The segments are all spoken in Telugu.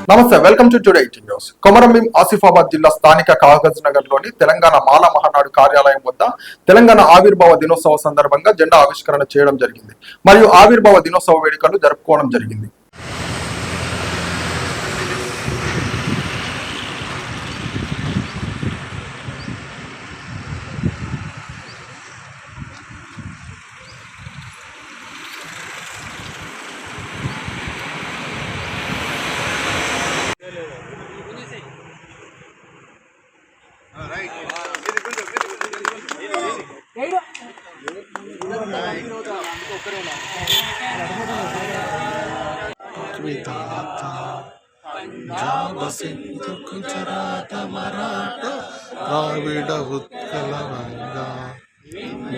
నమస్తే, welcome to today news. Komaram Bheem Asifabad జిల్లా స్థానిక కాగజ్ నగర్ లోని తెలంగాణ మాల మహానాడు కార్యాలయం వద్ద తెలంగాణ ఆవిర్భావ దినోత్సవ సందర్భంగా జెండా ఆవిష్కరణ చేయడం జరిగింది మరియు ఆవిర్భావ దినోత్సవ వేడుకలు జరుపుకోవడం జరిగింది. పంజాబ సింధు గుజరాత మరాఠ ద్రావిడ ఉత్కల గంగా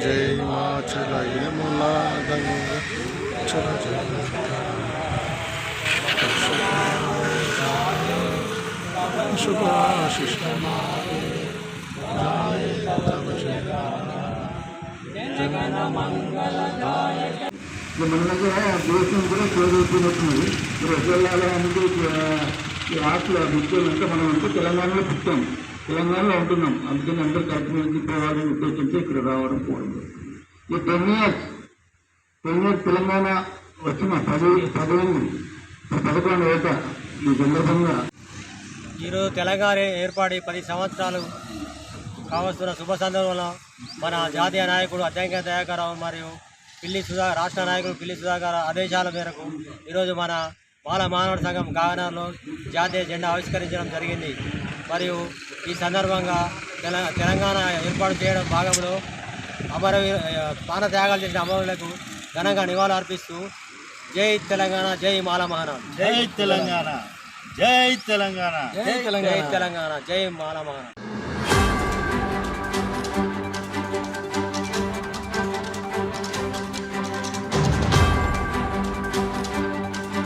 జై మాచల యమునా గంగా చల శుభాశిష మన దగ్గర దేశం కూడా చదువుతున్నట్టున్నది. రసల్లాలో అందుకు ఈ ఆటలు ముఖ్యాలంటే మనం అంటే తెలంగాణలో పుట్టాం, తెలంగాణలో ఉంటున్నాం. అందుకని అందరూ కలిసి పోవాలని ఉద్దేశంతో ఇక్కడ రావడం పోవడం. ఈ 10 years తెలంగాణ వచ్చిన 11 ఏట ఈ సందర్భంగా ఈరోజు తెలంగాణ ఏర్పడి 10 సంవత్సరాలు కావస్తున్న శుభ సందర్భంలో మన జాతీయ నాయకుడు అద్దంకి దయాకరావు మరియు రాష్ట్ర నాయకుడు పిల్లి సుధాకర్ ఆదేశాల మేరకు ఈరోజు మన మాల మానవ సంఘం కాగనర్లో జాతీయ జెండా ఆవిష్కరించడం జరిగింది. మరియు ఈ సందర్భంగా తెలంగాణ ఏర్పాటు చేయడం భాగంలో ప్రాణ త్యాగాలు చేసిన అమరులకు ఘనంగా నివాళులు అర్పిస్తూ జై తెలంగాణ, జై మాల మహానాడు, జై తెలంగాణ, జై తెలంగాణ, జై తెలంగాణ, జై మాల మహానాడు.